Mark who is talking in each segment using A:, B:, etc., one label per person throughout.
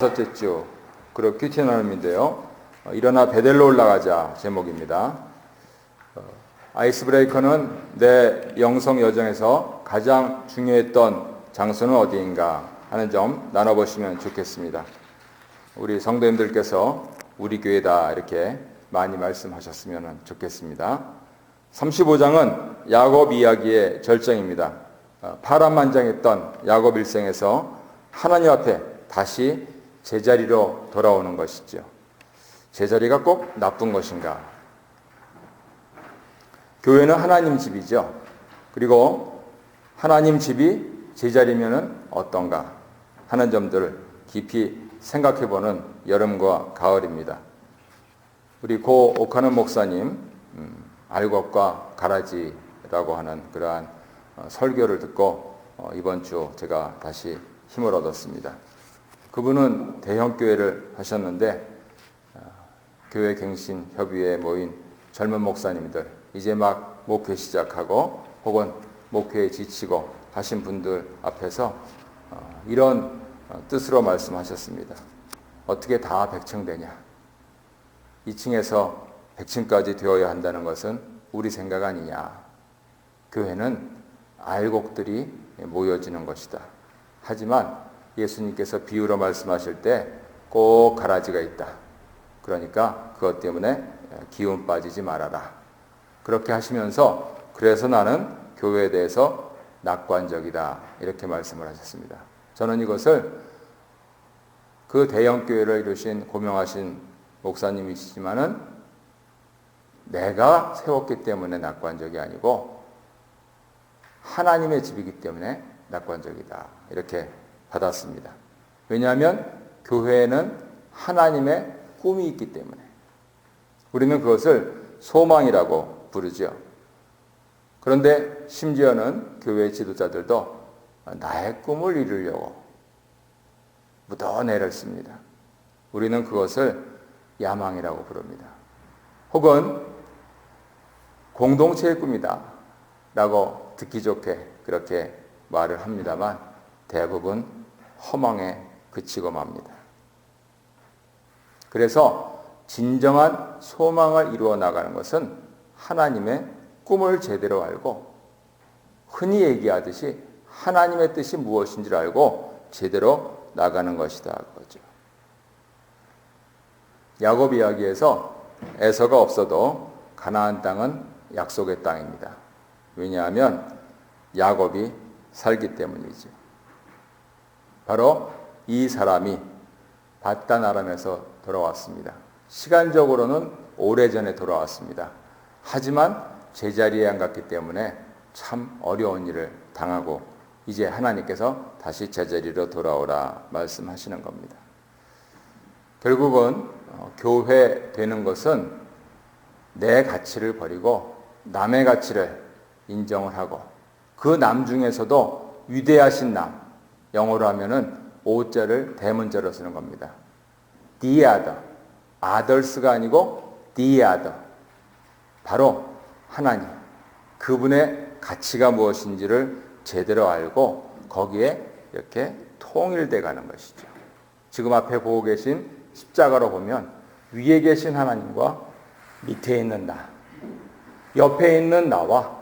A: 첫째 주 그룹 큐티 나눔인데요. 일어나 베델로 올라가자 제목입니다. 아이스 브레이커는 내 영성 여정에서 가장 중요했던 장소는 어디인가 하는 점 나눠보시면 좋겠습니다. 우리 성도님들께서 우리 교회다 이렇게 많이 말씀하셨으면 좋겠습니다. 35장은 야곱 이야기의 절정입니다. 파란만장했던 야곱 일생에서 하나님 앞에 다시 제자리로 돌아오는 것이죠. 제자리가 꼭 나쁜 것인가? 교회는 하나님 집이죠. 그리고 하나님 집이 제자리면은 어떤가 하는 점들을 깊이 생각해보는 여름과 가을입니다. 우리 고 오카는 목사님 알곡과 가라지라고 하는 그러한 설교를 듣고 이번 주 제가 다시 힘을 얻었습니다. 그분은 대형교회를 하셨는데 교회 갱신 협의회에 모인 젊은 목사님들 이제 막 목회 시작하고 혹은 목회에 지치고 하신 분들 앞에서 이런 뜻으로 말씀하셨습니다. 어떻게 다 100층 되냐? 2층에서 100층까지 되어야 한다는 것은 우리 생각 아니냐? 교회는 알곡들이 모여지는 것이다. 하지만 예수님께서 비유로 말씀하실 때 꼭 가라지가 있다. 그러니까 그것 때문에 기운 빠지지 말아라. 그렇게 하시면서 그래서 나는 교회에 대해서 낙관적이다. 이렇게 말씀을 하셨습니다. 저는 이것을 그 대형교회를 이루신 고명하신 목사님이시지만은 내가 세웠기 때문에 낙관적이 아니고 하나님의 집이기 때문에 낙관적이다. 이렇게 받았습니다. 왜냐하면 교회에는 하나님의 꿈이 있기 때문에 우리는 그것을 소망이라고 부르죠. 그런데 심지어는 교회 지도자들도 나의 꿈을 이루려고 묻어내를 씁니다. 우리는 그것을 야망이라고 부릅니다. 혹은 공동체의 꿈이다 라고 듣기 좋게 그렇게 말을 합니다만 대부분 허망에 그치고 맙니다. 그래서 진정한 소망을 이루어 나가는 것은 하나님의 꿈을 제대로 알고 흔히 얘기하듯이 하나님의 뜻이 무엇인지를 알고 제대로 나가는 것이다. 그거죠. 야곱 이야기에서 에서가 없어도 가나안 땅은 약속의 땅입니다. 왜냐하면 야곱이 살기 때문이죠. 바로 이 사람이 바단 아람에서 돌아왔습니다. 시간적으로는 오래전에 돌아왔습니다. 하지만 제자리에 안 갔기 때문에 참 어려운 일을 당하고 이제 하나님께서 다시 제자리로 돌아오라 말씀하시는 겁니다. 결국은 교회 되는 것은 내 가치를 버리고 남의 가치를 인정을 하고 그 남 중에서도 위대하신 남, 영어로 하면은 오자를 대문자로 쓰는 겁니다. The other, others가 아니고 the other. 바로 하나님, 그분의 가치가 무엇인지를 제대로 알고 거기에 이렇게 통일돼 가는 것이죠. 지금 앞에 보고 계신 십자가로 보면 위에 계신 하나님과 밑에 있는 나, 옆에 있는 나와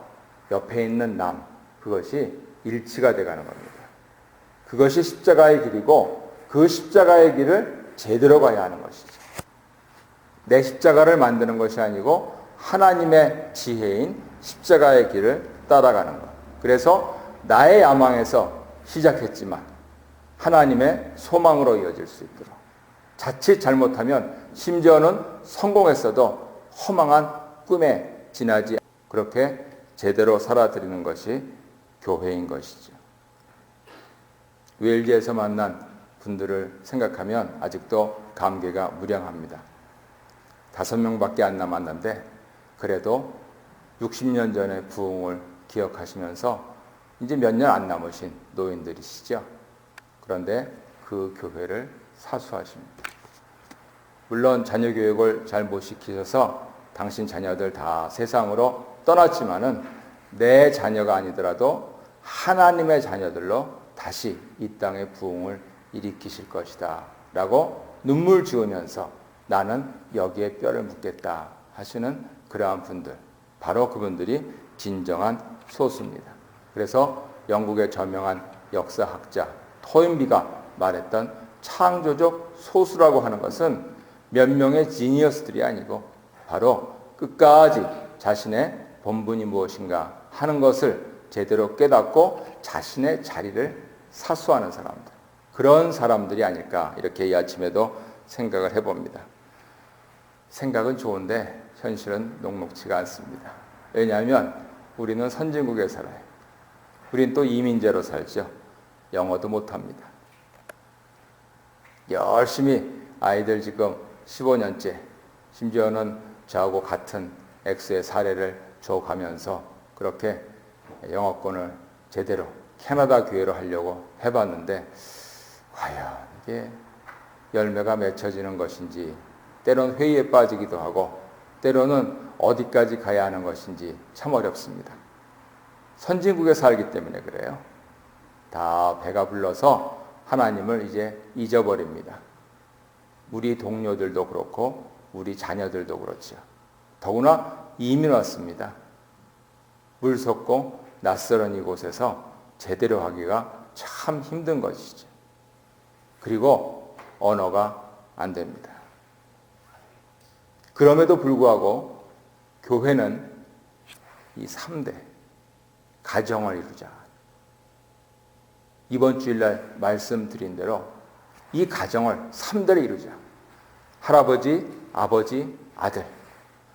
A: 옆에 있는 남, 그것이 일치가 돼 가는 겁니다. 그것이 십자가의 길이고 그 십자가의 길을 제대로 가야 하는 것이죠. 내 십자가를 만드는 것이 아니고 하나님의 지혜인 십자가의 길을 따라가는 것. 그래서 나의 야망에서 시작했지만 하나님의 소망으로 이어질 수 있도록 자칫 잘못하면 심지어는 성공했어도 허망한 꿈에 지나지 그렇게 제대로 살아드리는 것이 교회인 것이죠. 웨일즈에서 만난 분들을 생각하면 아직도 감개가 무량합니다. 5명밖에 안 남았는데 그래도 60년 전의 부흥을 기억하시면서 이제 몇 년 안 남으신 노인들이시죠. 그런데 그 교회를 사수하십니다. 물론 자녀 교육을 잘 못 시키셔서 당신 자녀들 다 세상으로 떠났지만은 내 자녀가 아니더라도 하나님의 자녀들로 다시 이 땅의 부흥을 일으키실 것이다 라고 눈물 지으면서 나는 여기에 뼈를 묻겠다 하시는 그러한 분들, 바로 그분들이 진정한 소수입니다. 그래서 영국의 저명한 역사학자 토인비가 말했던 창조적 소수라고 하는 것은 몇 명의 지니어스들이 아니고 바로 끝까지 자신의 본분이 무엇인가 하는 것을 제대로 깨닫고 자신의 자리를 사수하는 사람들, 그런 사람들이 아닐까 이렇게 이 아침에도 생각을 해봅니다. 생각은 좋은데 현실은 녹록치가 않습니다. 왜냐하면 우리는 선진국에 살아요. 우린 또 이민자로 살죠. 영어도 못합니다. 열심히 아이들 지금 15년째, 심지어는 저하고 같은 X의 사례를 줘가면서 그렇게 영어권을 제대로 캐나다 교회로 하려고 해봤는데 과연 이게 열매가 맺혀지는 것인지, 때로는 회의에 빠지기도 하고 때로는 어디까지 가야 하는 것인지 참 어렵습니다. 선진국에 살기 때문에 그래요. 다 배가 불러서 하나님을 이제 잊어버립니다. 우리 동료들도 그렇고 우리 자녀들도 그렇죠. 더구나 이민 왔습니다. 물솟고 낯설은 이곳에서 제대로 하기가 참 힘든 것이죠. 그리고 언어가 안 됩니다. 그럼에도 불구하고 교회는 이 3대 가정을 이루자. 이번 주일날 말씀드린 대로 이 가정을 3대를 이루자. 할아버지, 아버지, 아들,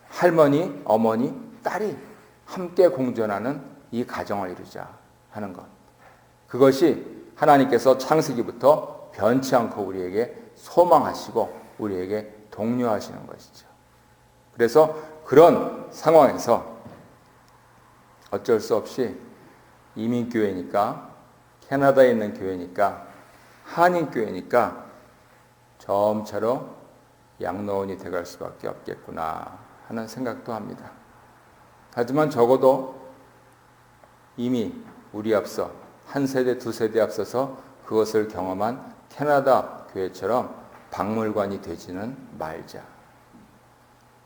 A: 할머니, 어머니, 딸이 함께 공존하는 이 가정을 이루자 하는 것. 그것이 하나님께서 창세기부터 변치 않고 우리에게 소망하시고 우리에게 독려하시는 것이죠. 그래서 그런 상황에서 어쩔 수 없이 이민교회니까, 캐나다에 있는 교회니까, 한인교회니까 점차로 양로원이 돼갈 수밖에 없겠구나 하는 생각도 합니다. 하지만 적어도 이미 우리 앞서 한 세대, 두 세대 앞서서 그것을 경험한 캐나다 교회처럼 박물관이 되지는 말자.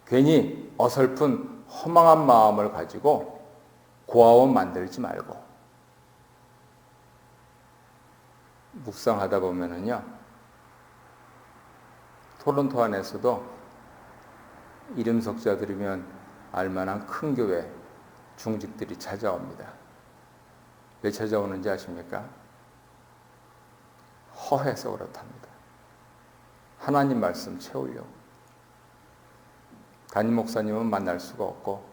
A: 괜히 어설픈 허망한 마음을 가지고 고아원 만들지 말고 묵상하다 보면은요, 토론토 안에서도 이름 석자 들으면 알만한 큰 교회 중직들이 찾아옵니다. 왜 찾아오는지 아십니까? 허해서 그렇답니다. 하나님 말씀 채우려고. 담임 목사님은 만날 수가 없고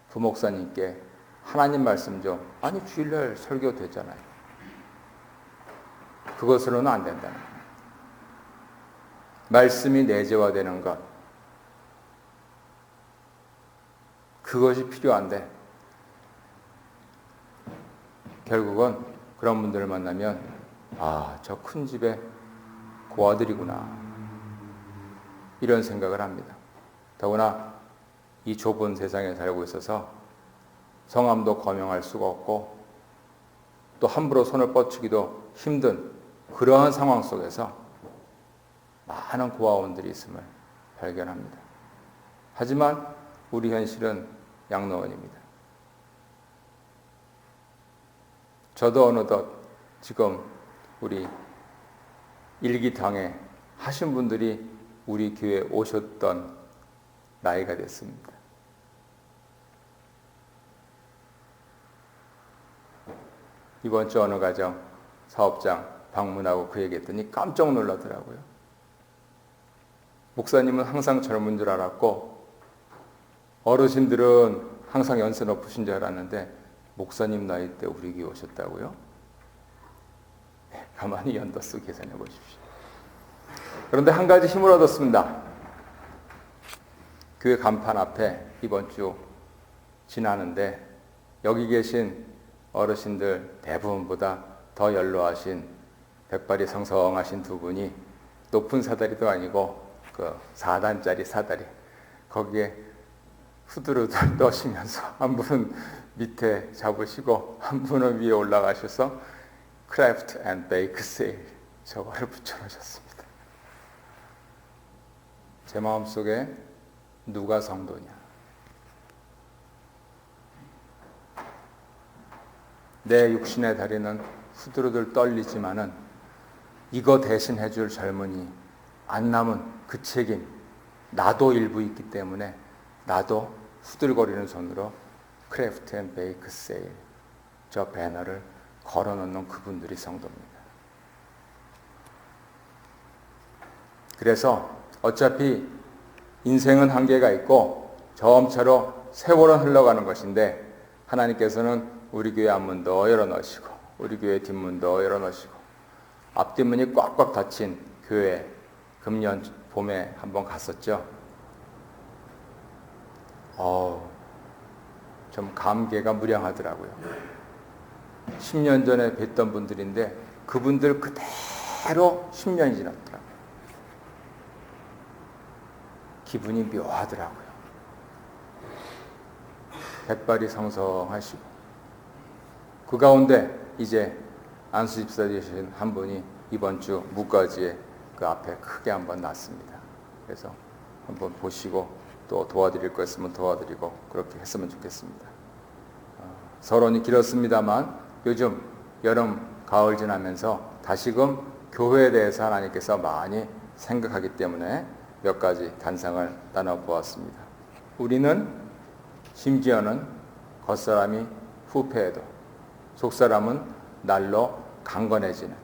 A: 부목사님께 하나님 말씀 좀, 아니 주일날 설교 되잖아요. 그것으로는 안 된다는 거예요. 말씀이 내재화되는 것, 그것이 필요한데 결국은 그런 분들을 만나면 아, 저 큰 집에 고아들이구나 이런 생각을 합니다. 더구나 이 좁은 세상에 살고 있어서 성함도 거명할 수가 없고 또 함부로 손을 뻗치기도 힘든 그러한 상황 속에서 많은 고아원들이 있음을 발견합니다. 하지만 우리 현실은 양로원입니다. 저도 어느덧 지금 우리 일기당에 하신 분들이 우리 교회에 오셨던 나이가 됐습니다. 이번 주 어느 가정 사업장 방문하고 그 얘기했더니 깜짝 놀라더라고요. 목사님은 항상 젊은 줄 알았고 어르신들은 항상 연세 높으신 줄 알았는데 목사님 나이 때 우리 교회 오셨다고요? 가만히 연도수 계산해 보십시오. 그런데 한 가지 힘을 얻었습니다. 교회 간판 앞에 이번 주 지나는데 여기 계신 어르신들 대부분보다 더 연로하신 백발이 성성하신 두 분이 높은 사다리도 아니고 그 4단짜리 사다리 거기에 후두루두 넣으시면서 한 분은 밑에 잡으시고 한 분은 위에 올라가셔서 크래프트 앤 베이크 세일 저거를 붙여놓으셨습니다. 제 마음속에 누가 성도냐? 내 육신의 다리는 후들후들 떨리지만은 이거 대신 해줄 젊은이 안 남은 그 책임 나도 일부 있기 때문에 나도 후들거리는 손으로 크래프트 앤 베이크 세일 저 배너를 걸어놓는 그분들이 성도입니다. 그래서 어차피 인생은 한계가 있고 저음차로 세월은 흘러가는 것인데 하나님께서는 우리 교회 앞문도 열어놓으시고 우리 교회 뒷문도 열어놓으시고 앞뒷문이 꽉꽉 닫힌 교회 금년 봄에 한번 갔었죠. 좀 감개가 무량하더라고요. 10년 전에 뵀던 분들인데 그분들 그대로 10년이 지났더라고요. 기분이 묘하더라고요. 백발이 성성하시고 그 가운데 이제 안수 집사 되신 한 분이 이번 주 무가지에 그 앞에 크게 한번 났습니다. 그래서 한번 보시고 또 도와드릴 거 있으면 도와드리고 그렇게 했으면 좋겠습니다. 서론이 길었습니다만 요즘 여름, 가을 지나면서 다시금 교회에 대해서 하나님께서 많이 생각하기 때문에 몇 가지 단상을 나눠보았습니다. 우리는 심지어는 겉사람이 후패해도 속사람은 날로 강건해지는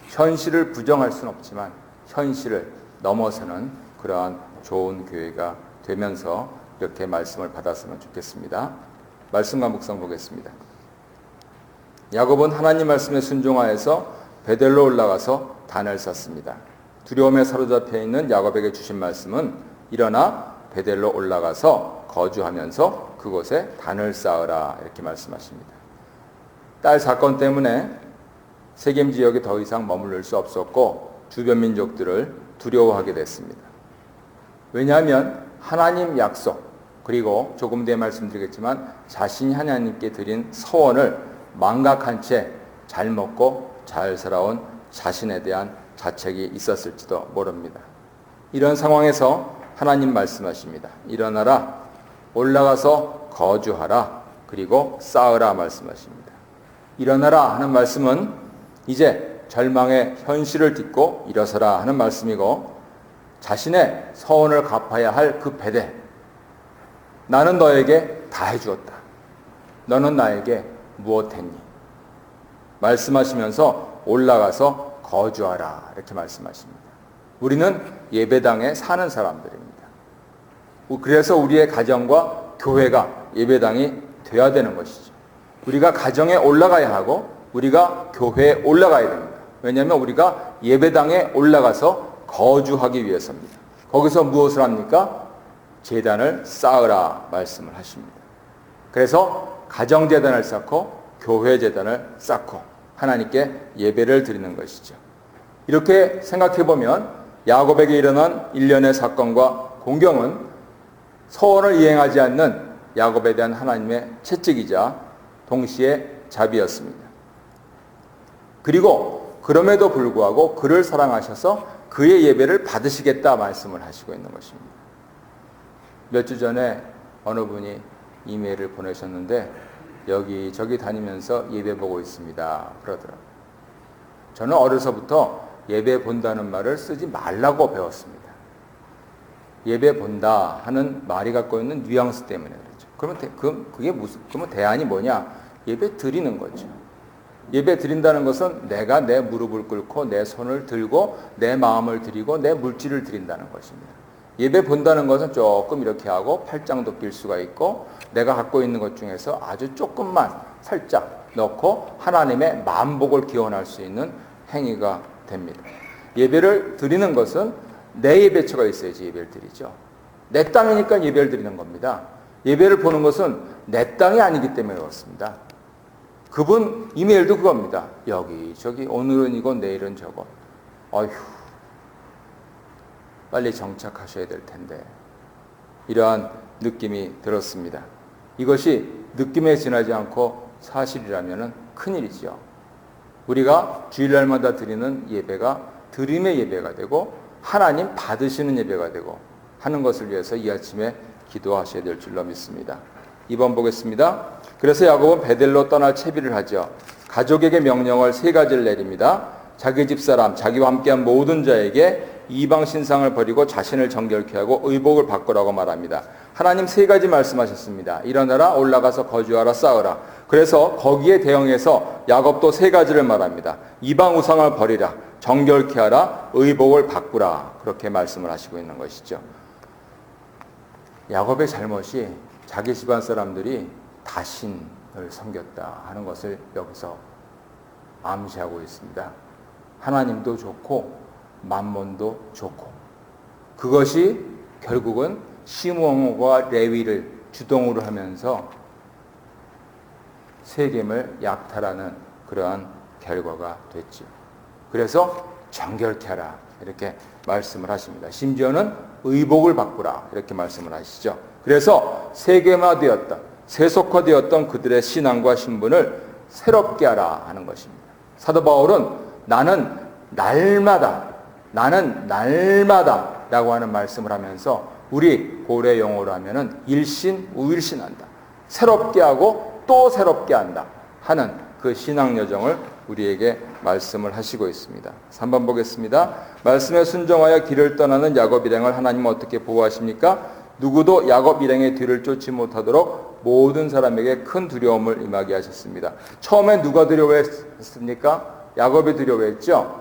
A: 현실을 부정할 수는 없지만 현실을 넘어서는 그러한 좋은 교회가 되면서 이렇게 말씀을 받았으면 좋겠습니다. 말씀과 묵상 보겠습니다. 야곱은 하나님 말씀에 순종하여서 베델로 올라가서 단을 쌌습니다. 두려움에 사로잡혀 있는 야곱에게 주신 말씀은 일어나 베델로 올라가서 거주하면서 그곳에 단을 쌓으라 이렇게 말씀하십니다. 딸 사건 때문에 세겜 지역에 더 이상 머무를 수 없었고 주변 민족들을 두려워하게 됐습니다. 왜냐하면 하나님 약속 그리고 조금 뒤에 말씀드리겠지만 자신이 하나님께 드린 서원을 망각한 채 잘 먹고 잘 살아온 자신에 대한 자책이 있었을지도 모릅니다. 이런 상황에서 하나님 말씀하십니다. 일어나라, 올라가서 거주하라, 그리고 쌓으라 말씀하십니다. 일어나라 하는 말씀은 이제 절망의 현실을 딛고 일어서라 하는 말씀이고 자신의 서원을 갚아야 할 그 배대 나는 너에게 다 해주었다. 너는 나에게 무엇했니? 말씀하시면서 올라가서 거주하라 이렇게 말씀하십니다. 우리는 예배당에 사는 사람들입니다. 그래서 우리의 가정과 교회가 예배당이 되어야 되는 것이죠. 우리가 가정에 올라가야 하고 우리가 교회에 올라가야 됩니다. 왜냐하면 우리가 예배당에 올라가서 거주하기 위해서입니다. 거기서 무엇을 합니까? 제단을 쌓으라 말씀을 하십니다. 그래서 가정제단을 쌓고 교회제단을 쌓고 하나님께 예배를 드리는 것이죠. 이렇게 생각해보면 야곱에게 일어난 일련의 사건과 공경은 서원을 이행하지 않는 야곱에 대한 하나님의 채찍이자 동시에 자비였습니다. 그리고 그럼에도 불구하고 그를 사랑하셔서 그의 예배를 받으시겠다 말씀을 하시고 있는 것입니다. 몇 주 전에 어느 분이 이메일을 보내셨는데 여기저기 다니면서 예배 보고 있습니다 그러더라고요. 저는 어려서부터 예배 본다는 말을 쓰지 말라고 배웠습니다. 예배 본다 하는 말이 갖고 있는 뉘앙스 때문에 그렇죠. 그러면 대안이 뭐냐? 예배 드리는 거죠. 예배 드린다는 것은 내가 내 무릎을 꿇고 내 손을 들고 내 마음을 드리고 내 물질을 드린다는 것입니다. 예배 본다는 것은 조금 이렇게 하고 팔짱도 낄 수가 있고 내가 갖고 있는 것 중에서 아주 조금만 살짝 넣고 하나님의 만복을 기원할 수 있는 행위가 됩니다. 예배를 드리는 것은 내 예배처가 있어야지 예배를 드리죠. 내 땅이니까 예배를 드리는 겁니다. 예배를 보는 것은 내 땅이 아니기 때문에 그렇습니다. 그분 이메일도 그겁니다. 여기저기 오늘은 이거 내일은 저거. 어휴 빨리 정착하셔야 될 텐데 이러한 느낌이 들었습니다. 이것이 느낌에 지나지 않고 사실이라면 큰일이죠. 우리가 주일날마다 드리는 예배가 드림의 예배가 되고 하나님 받으시는 예배가 되고 하는 것을 위해서 이 아침에 기도하셔야 될 줄로 믿습니다. 2번 보겠습니다. 그래서 야곱은 베델로 떠날 채비를 하죠. 가족에게 명령을 3가지를 내립니다. 자기 집사람, 자기와 함께한 모든 자에게 이방 신상을 버리고 자신을 정결케 하고 의복을 바꾸라고 말합니다. 하나님 3가지 말씀하셨습니다. 일어나라, 올라가서 거주하라, 싸우라. 그래서 거기에 대응해서 야곱도 3가지를 말합니다. 이방 우상을 버리라, 정결케 하라, 의복을 바꾸라. 그렇게 말씀을 하시고 있는 것이죠. 야곱의 잘못이 자기 집안 사람들이 다신을 섬겼다 하는 것을 여기서 암시하고 있습니다. 하나님도 좋고 만몬도 좋고, 그것이 결국은 시므온과 레위를 주동으로 하면서 세겜을 약탈하는 그러한 결과가 됐죠. 그래서 정결케 하라 이렇게 말씀을 하십니다. 심지어는 의복을 바꾸라 이렇게 말씀을 하시죠. 그래서 세겜화되었던, 세속화되었던 그들의 신앙과 신분을 새롭게 하라 하는 것입니다. 사도 바울은 나는 날마다 라고 하는 말씀을 하면서 우리 고래 용어로 하면은 일신우일신한다, 새롭게 하고 또 새롭게 한다 하는 그 신앙 여정을 우리에게 말씀을 하시고 있습니다. 3번 보겠습니다. 말씀에 순종하여 길을 떠나는 야곱 일행을 하나님은 어떻게 보호하십니까? 누구도 야곱 일행의 뒤를 쫓지 못하도록 모든 사람에게 큰 두려움을 임하게 하셨습니다. 처음에 누가 두려워했습니까? 야곱이 두려워했죠.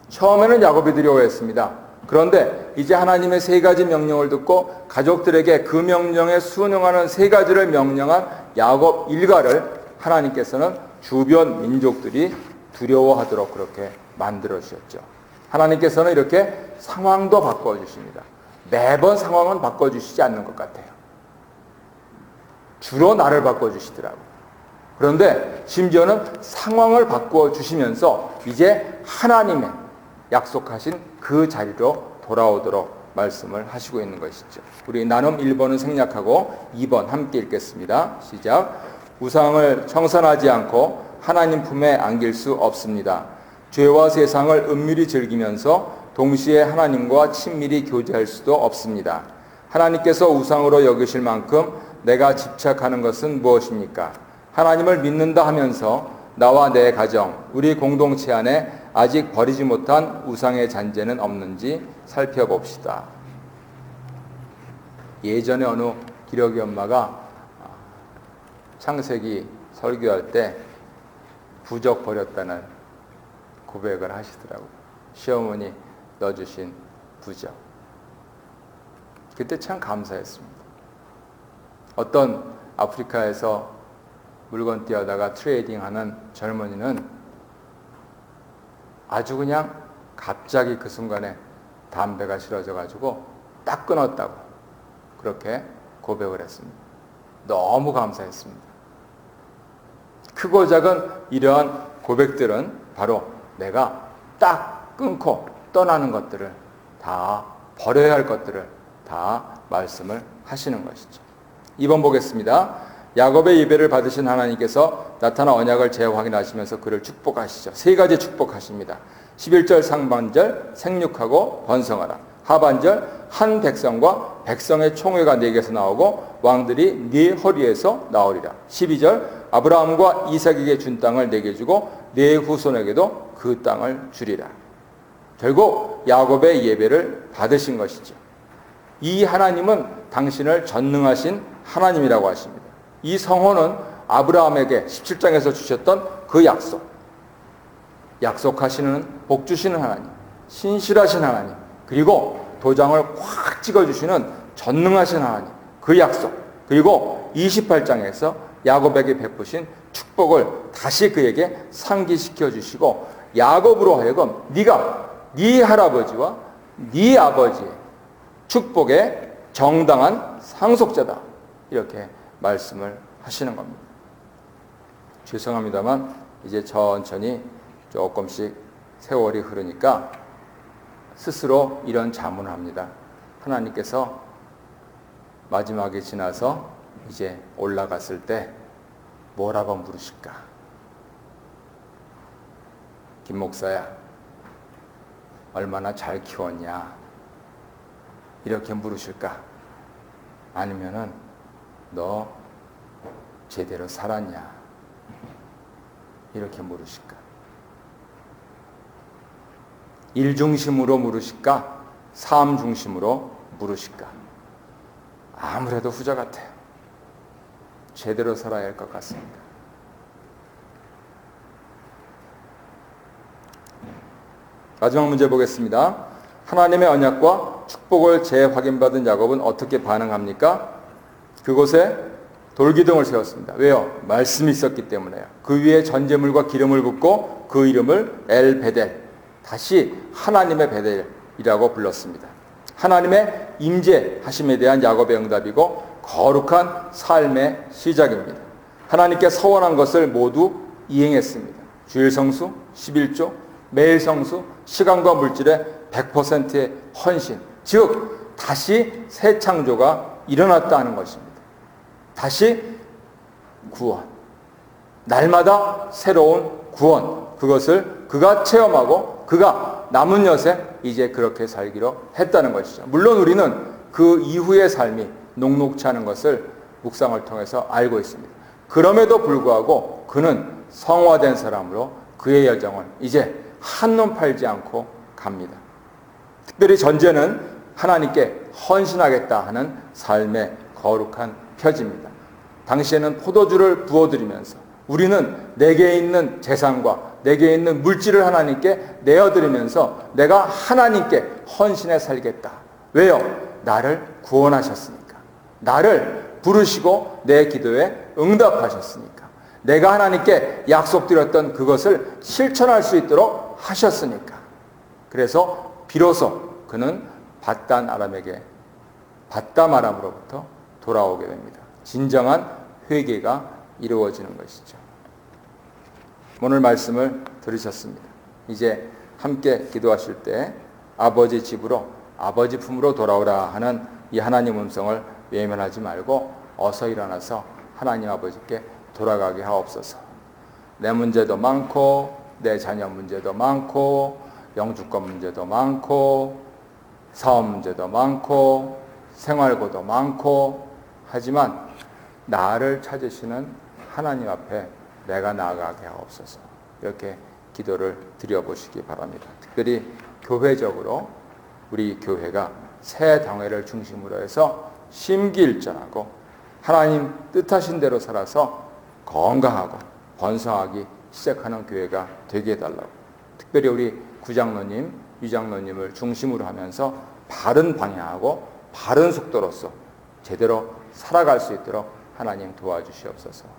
A: 처음에는 야곱이 두려워했습니다. 그런데 이제 하나님의 3가지 명령을 듣고 가족들에게 그 명령에 순응하는 3가지를 명령한 야곱 일가를 하나님께서는 주변 민족들이 두려워하도록 그렇게 만들어 주셨죠. 하나님께서는 이렇게 상황도 바꿔주십니다. 매번 상황은 바꿔주시지 않는 것 같아요. 주로 나를 바꿔주시더라고요. 그런데 심지어는 상황을 바꿔주시면서 이제 하나님의 약속하신 그 자리로 돌아오도록 말씀을 하시고 있는 것이죠. 우리 나눔 1번은 생략하고 2번 함께 읽겠습니다. 시작. 우상을 청산하지 않고 하나님 품에 안길 수 없습니다. 죄와 세상을 은밀히 즐기면서 동시에 하나님과 친밀히 교제할 수도 없습니다. 하나님께서 우상으로 여기실 만큼 내가 집착하는 것은 무엇입니까? 하나님을 믿는다 하면서 나와 내 가정, 우리 공동체 안에 아직 버리지 못한 우상의 잔재는 없는지 살펴봅시다. 예전에 어느 기러기 엄마가 창세기 설교할 때 부적 버렸다는 고백을 하시더라고요. 시어머니 넣어주신 부적. 그때 참 감사했습니다. 어떤 아프리카에서 물건 띄어다가 트레이딩하는 젊은이는 아주 그냥 갑자기 그 순간에 담배가 싫어져가지고 딱 끊었다고 그렇게 고백을 했습니다. 너무 감사했습니다. 크고 작은 이러한 고백들은 바로 내가 딱 끊고 떠나는 것들을 다 버려야 할 것들을 다 말씀을 하시는 것이죠. 2번 보겠습니다. 야곱의 예배를 받으신 하나님께서 나타나 언약을 재확인하시면서 그를 축복하시죠. 3가지 축복하십니다. 11절 상반절 생육하고 번성하라. 하반절 한 백성과 백성의 총회가 네게서 나오고 왕들이 네 허리에서 나오리라. 12절 아브라함과 이삭에게 준 땅을 네게 주고 네 후손에게도 그 땅을 주리라. 결국 야곱의 예배를 받으신 것이죠. 이 하나님은 당신을 전능하신 하나님이라고 하십니다. 이 성호는 아브라함에게 17장에서 주셨던 그 약속, 약속하시는 복 주시는 하나님, 신실하신 하나님, 그리고 도장을 확 찍어주시는 전능하신 하나님, 그 약속, 그리고 28장에서 야곱에게 베푸신 축복을 다시 그에게 상기시켜 주시고 야곱으로 하여금 네가 네 할아버지와 네 아버지의 축복의 정당한 상속자다 이렇게 말씀을 하시는 겁니다. 죄송합니다만 이제 천천히 조금씩 세월이 흐르니까 스스로 이런 자문을 합니다. 하나님께서 마지막에 지나서 이제 올라갔을 때 뭐라고 물으실까? 김 목사야, 얼마나 잘 키웠냐? 이렇게 물으실까? 아니면은 너 제대로 살았냐? 이렇게 물으실까? 일 중심으로 물으실까? 삶 중심으로 물으실까? 아무래도 후자 같아요. 제대로 살아야 할 것 같습니다. 마지막 문제 보겠습니다. 하나님의 언약과 축복을 재확인받은 야곱은 어떻게 반응합니까? 그곳에 돌기둥을 세웠습니다. 왜요? 말씀이 있었기 때문에요. 그 위에 전제물과 기름을 붓고 그 이름을 엘베델, 다시 하나님의 베델이라고 불렀습니다. 하나님의 임재하심에 대한 야곱의 응답이고 거룩한 삶의 시작입니다. 하나님께 서원한 것을 모두 이행했습니다. 주일 성수, 11조, 매일 성수, 시간과 물질의 100%의 헌신, 즉 다시 새 창조가 일어났다는 것입니다. 다시 구원, 날마다 새로운 구원, 그것을 그가 체험하고 그가 남은 여세 이제 그렇게 살기로 했다는 것이죠. 물론 우리는 그 이후의 삶이 녹록치 않은 것을 묵상을 통해서 알고 있습니다. 그럼에도 불구하고 그는 성화된 사람으로 그의 여정을 이제 한눈 팔지 않고 갑니다. 특별히 전제는 하나님께 헌신하겠다 하는 삶의 거룩한 표지입니다. 당시에는 포도주를 부어드리면서 우리는 내게 있는 재산과 내게 있는 물질을 하나님께 내어드리면서 내가 하나님께 헌신해 살겠다. 왜요? 나를 구원하셨으니까. 나를 부르시고 내 기도에 응답하셨으니까. 내가 하나님께 약속드렸던 그것을 실천할 수 있도록 하셨으니까. 그래서 비로소 그는 밧단 아람으로부터 돌아오게 됩니다. 진정한 회개가 이루어지는 것이죠. 오늘 말씀을 들으셨습니다. 이제 함께 기도하실 때 아버지 집으로, 아버지 품으로 돌아오라 하는 이 하나님 음성을 외면하지 말고 어서 일어나서 하나님 아버지께 돌아가게 하옵소서. 내 문제도 많고 내 자녀 문제도 많고 영주권 문제도 많고 사업 문제도 많고 생활고도 많고 하지만 나를 찾으시는 하나님 앞에 내가 나아가게 하옵소서. 이렇게 기도를 드려보시기 바랍니다. 특별히 교회적으로 우리 교회가 새 당회를 중심으로 해서 심기일전하고 하나님 뜻하신 대로 살아서 건강하고 번성하기 시작하는 교회가 되게 해달라고, 특별히 우리 구장로님, 유장로님을 중심으로 하면서 바른 방향하고 바른 속도로서 제대로 살아갈 수 있도록 하나님 도와주시옵소서.